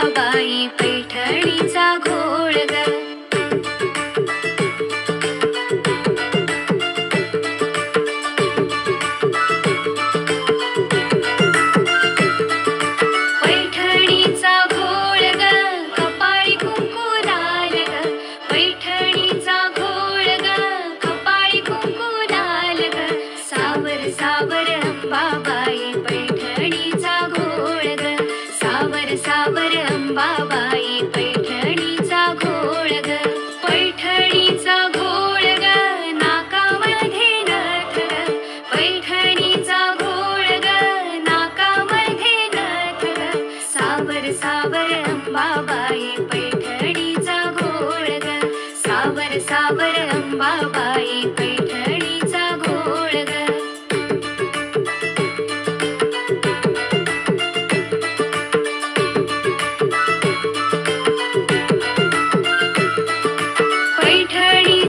अंबाबाई पैठणीचा घोळ ग. पैठणीचा घोळ ग, कपाळी कुंकू लाल ग. पैठणीचा घोळ ग, कपाळी कुंकू लाल ग. सावर सावर अंबाबाई पैठणीचा घोळ ग. सावर सावर अंबाबाई पैठणीचा घोळ ग. पैठणीचा घोळ ग, नाकामध्ये नथ ग. पैठणीचा घोळ ग, नाकामध्ये नथ ग. सावर सावर अंबाबाई पैठणीचा घोळ ग. सावर सावर अंबाबाई